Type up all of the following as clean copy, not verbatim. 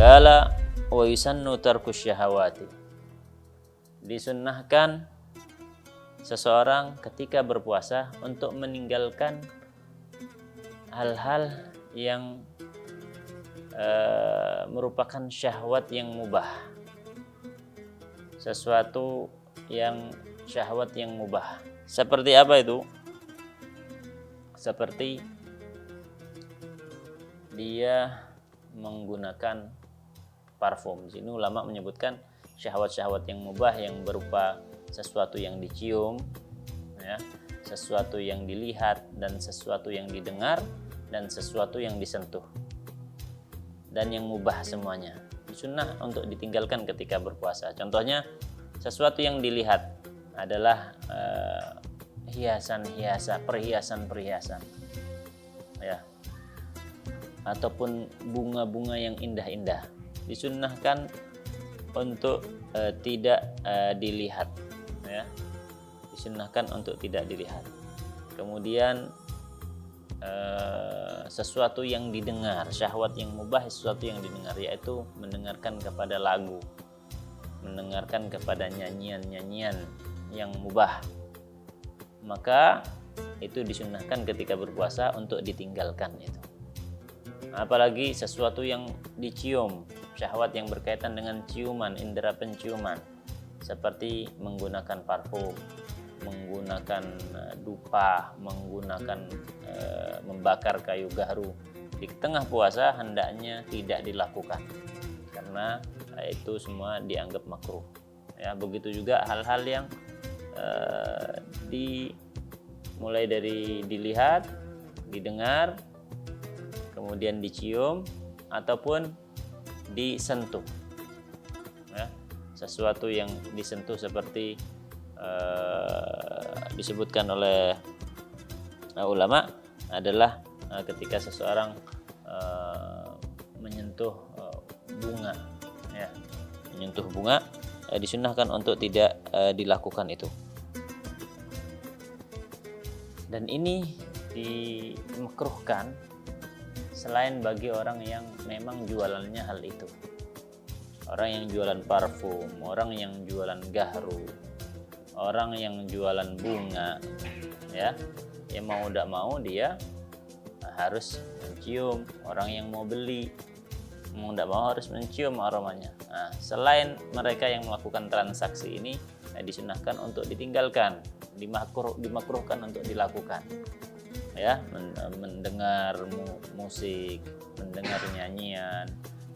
Qala wa yusannu tarku syahawati. Disunnahkan seseorang ketika berpuasa untuk meninggalkan hal-hal yang merupakan syahwat yang mubah. Sesuatu yang syahwat yang mubah. Seperti apa itu? Seperti dia menggunakan parfum. Di sini ulama menyebutkan syahwat-syahwat yang mubah yang berupa sesuatu yang dicium, ya, sesuatu yang dilihat, dan sesuatu yang didengar, dan sesuatu yang disentuh, dan yang mubah semuanya sunnah untuk ditinggalkan ketika berpuasa. Contohnya, sesuatu yang dilihat adalah perhiasan-perhiasan, ya, ataupun bunga-bunga yang indah-indah, disunnahkan untuk tidak dilihat, ya, disunnahkan untuk tidak dilihat. Kemudian sesuatu yang didengar, syahwat yang mubah, sesuatu yang didengar, yaitu mendengarkan kepada lagu, mendengarkan kepada nyanyian-nyanyian yang mubah, maka itu disunnahkan ketika berpuasa untuk ditinggalkan itu. Apalagi sesuatu yang dicium, syahwat yang berkaitan dengan ciuman, indera penciuman, seperti menggunakan parfum, menggunakan dupa, menggunakan membakar kayu gaharu di tengah puasa, hendaknya tidak dilakukan karena itu semua dianggap makruh, ya. Begitu juga hal-hal yang mulai dari dilihat, didengar, kemudian dicium ataupun disentuh, ya. Sesuatu yang disentuh seperti disebutkan oleh ulama adalah ketika seseorang menyentuh bunga, ya, menyentuh bunga, disunnahkan untuk tidak dilakukan itu. Dan ini dimakruhkan selain bagi orang yang memang jualannya hal itu. Orang yang jualan parfum, orang yang jualan gaharu, orang yang jualan bunga, ya, yang mau tidak mau dia harus mencium. Orang yang mau beli, mau tidak mau harus mencium aromanya. Nah, selain mereka yang melakukan transaksi ini, disunahkan untuk ditinggalkan, dimakruhkan untuk dilakukan, ya, mendengar musik, mendengar nyanyian,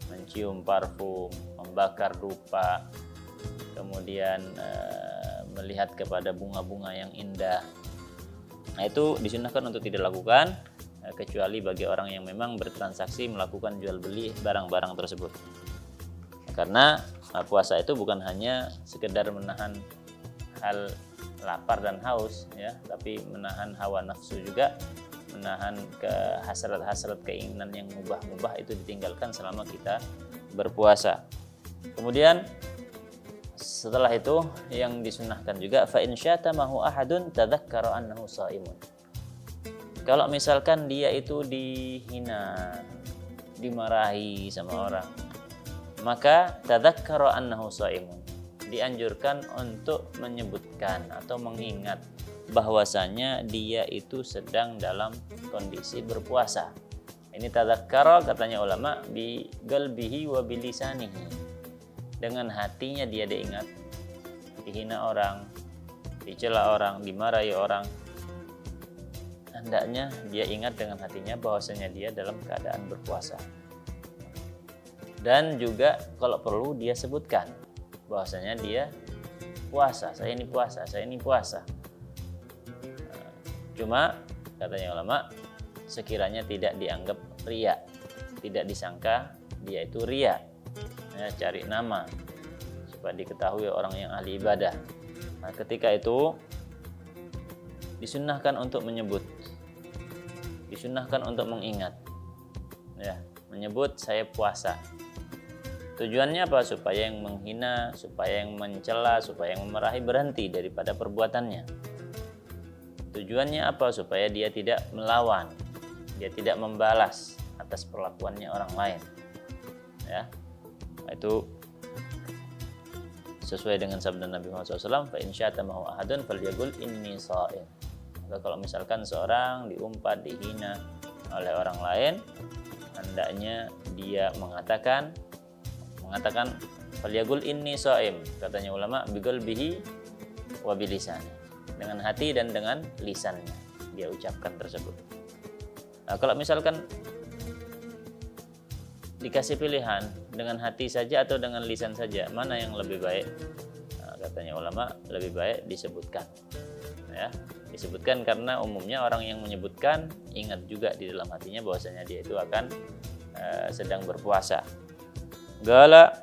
mencium parfum, membakar dupa, kemudian melihat kepada bunga-bunga yang indah. Nah, itu disunahkan untuk tidak dilakukan kecuali bagi orang yang memang bertransaksi melakukan jual beli barang-barang tersebut. Karena puasa itu bukan hanya sekedar menahan hal lapar dan haus, ya, tapi menahan hawa nafsu juga, menahan ke hasrat-hasrat keinginan yang mubah-mubah, itu ditinggalkan selama kita berpuasa. Kemudian setelah itu yang disunahkan juga, fa in syatamahu ahadun tadzakkara annahu shaimun. Kalau misalkan dia itu dihina, dimarahi sama orang, maka tadzakkara annahu shaimun, dianjurkan untuk menyebutkan atau mengingat bahwasanya dia itu sedang dalam kondisi berpuasa. Ini tadzakkara katanya ulama bi qalbihi wa bilisanihi. Dengan hatinya dia diingat, dihina orang, dicela orang, dimarahi orang, hendaknya dia ingat dengan hatinya bahwasanya dia dalam keadaan berpuasa. Dan juga kalau perlu dia sebutkan bahwasanya dia puasa, saya ini puasa. Cuma katanya ulama, sekiranya tidak dianggap riya, tidak disangka dia itu riya, ya, cari nama supaya diketahui orang yang ahli ibadah. Nah, ketika itu disunnahkan untuk menyebut, disunnahkan untuk mengingat, ya, menyebut saya puasa. Tujuannya apa? Supaya yang menghina, supaya yang mencela, supaya yang memarahi berhenti daripada perbuatannya. Tujuannya apa? Supaya dia tidak melawan, dia tidak membalas atas perlakuannya orang lain, ya. Itu sesuai dengan sabda Nabi Muhammad SAW, fa in syatamahu ahadun falyaqul inni sha'im. Maka kalau misalkan seorang diumpat, dihina oleh orang lain, hendaknya dia mengatakan falyaqul inni sha'im, katanya ulama, biqalbihi wa bilisani, dengan hati dan dengan lisannya dia ucapkan tersebut. Nah, kalau misalkan dikasih pilihan dengan hati saja atau dengan lisan saja, mana yang lebih baik? Nah, katanya ulama lebih baik disebutkan, ya, disebutkan karena umumnya orang yang menyebutkan ingat juga di dalam hatinya bahwasanya dia itu akan sedang berpuasa. Gala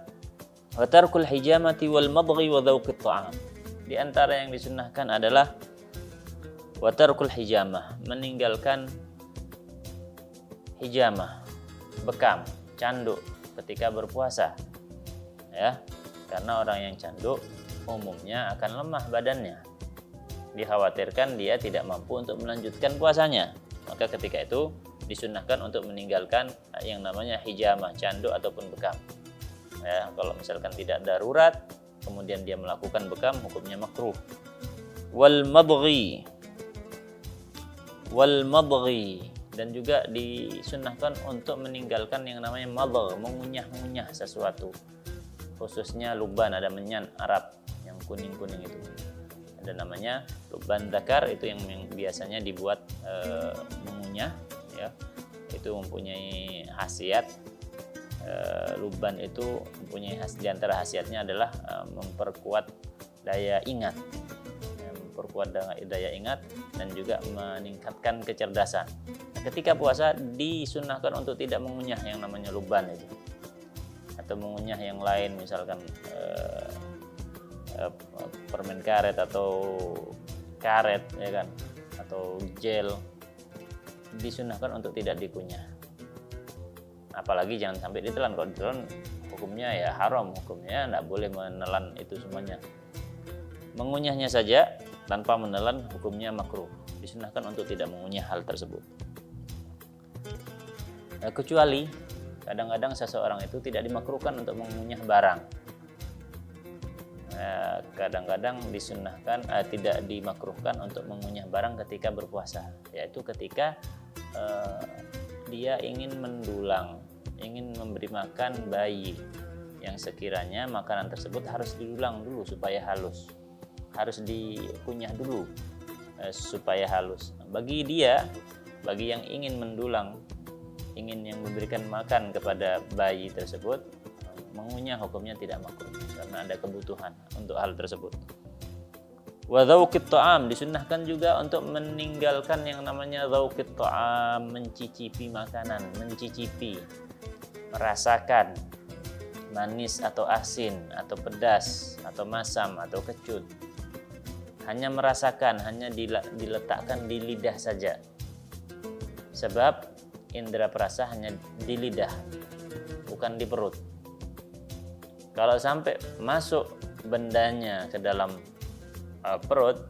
wa tarkul hijamati wal madghi wa dzauqit ta'am. Di antara yang disunnahkan adalah wa tarkul hijamah, meninggalkan hijamah, bekam, canduk ketika berpuasa, ya, karena orang yang canduk umumnya akan lemah badannya, dikhawatirkan dia tidak mampu untuk melanjutkan puasanya, maka ketika itu disunnahkan untuk meninggalkan yang namanya hijamah, canduk ataupun bekam, ya. Kalau misalkan tidak darurat kemudian dia melakukan bekam, hukumnya makruh. Wal madghi, dan juga disunnahkan untuk meninggalkan yang namanya madgh, mengunyah-ngunyah sesuatu, khususnya luban, ada menyan Arab yang kuning-kuning itu, ada namanya luban zakar, itu yang biasanya dibuat mengunyah, ya, itu mempunyai khasiat. Luban itu mempunyai di antara khasiatnya adalah memperkuat daya ingat, dan juga meningkatkan kecerdasan. Ketika puasa disunnahkan untuk tidak mengunyah yang namanya luban itu, atau mengunyah yang lain, misalkan permen karet atau karet, ya kan, atau gel, disunnahkan untuk tidak dikunyah. Apalagi jangan sampai ditelan. Kalau ditelan hukumnya ya haram, hukumnya tidak boleh menelan itu semuanya. Mengunyahnya saja tanpa menelan hukumnya makruh. Disunnahkan untuk tidak mengunyah hal tersebut. Kecuali kadang-kadang seseorang itu tidak dimakruhkan untuk mengunyah barang. Kadang-kadang disunnahkan, tidak dimakruhkan untuk mengunyah barang ketika berpuasa, yaitu ketika dia ingin mendulang, ingin memberi makan bayi yang sekiranya makanan tersebut harus didulang dulu supaya halus, harus dikunyah dulu supaya halus. Bagi yang ingin mendulang, ingin yang memberikan makan kepada bayi tersebut, mengunyah hukumnya tidak makruh karena ada kebutuhan untuk hal tersebut. Wa dzauqit ta'am, disunnahkan juga untuk meninggalkan yang namanya dzauqit ta'am, mencicipi makanan, merasakan manis atau asin atau pedas atau masam atau kecut. Hanya merasakan, hanya diletakkan di lidah saja. Sebab indera perasa hanya di lidah, bukan di perut. Kalau sampai masuk bendanya ke dalam perut,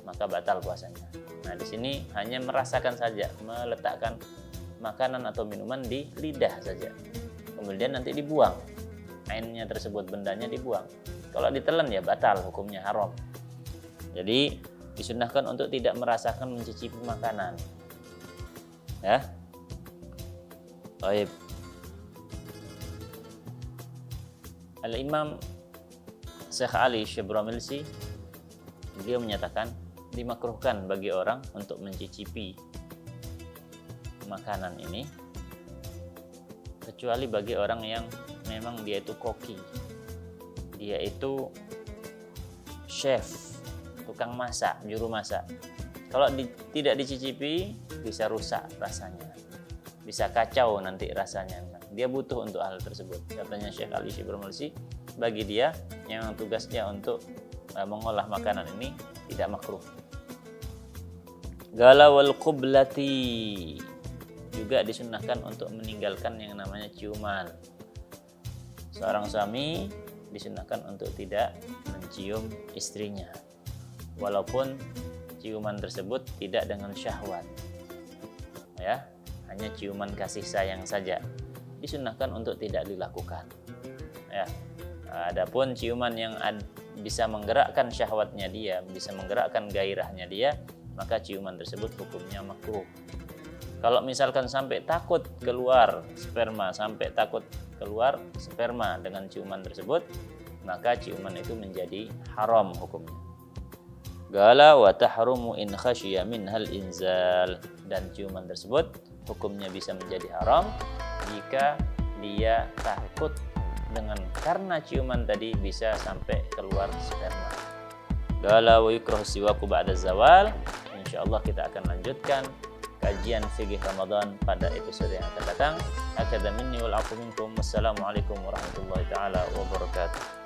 maka batal puasanya. Nah, di sini hanya merasakan saja, meletakkan makanan atau minuman di lidah saja. Kemudian nanti dibuang. Ainnya tersebut, bendanya dibuang. Kalau ditelan ya batal, hukumnya haram. Jadi disunnahkan untuk tidak merasakan, mencicipi makanan. Ya. Baik. Al-Imam Syekh Ali Syibramilsi, beliau menyatakan dimakruhkan bagi orang untuk mencicipi makanan ini, kecuali bagi orang yang memang dia itu koki, dia itu chef, tukang masak, juru masak. Kalau tidak dicicipi bisa rusak rasanya, bisa kacau nanti rasanya. Dia butuh untuk hal tersebut. Katanya Syekh Ali Syibramilsi, bagi dia yang tugasnya untuk mengolah makanan ini tidak makruh. Gala wal qublati, juga disunnahkan untuk meninggalkan yang namanya ciuman. Seorang suami disunnahkan untuk tidak mencium istrinya, walaupun ciuman tersebut tidak dengan syahwat, ya, hanya ciuman kasih sayang saja, disunnahkan untuk tidak dilakukan. ya. Adapun ciuman yang bisa menggerakkan syahwatnya dia, bisa menggerakkan gairahnya dia, maka ciuman tersebut hukumnya makruh. Kalau misalkan sampai takut keluar sperma dengan ciuman tersebut, maka ciuman itu menjadi haram hukumnya. Gala wa tahrumu in khasyiya minhal inzal, dan ciuman tersebut hukumnya bisa menjadi haram jika dia takut karena ciuman tadi bisa sampai keluar sperma. Gala wa yukrahu siwaku ba'da zawal. Insyaallah kita akan lanjutkan kajian fikih Ramadan pada episode yang akan datang. Hakadha minni wal 'afwu minkum. Wassalamualaikum warahmatullahi taala wabarakatuh.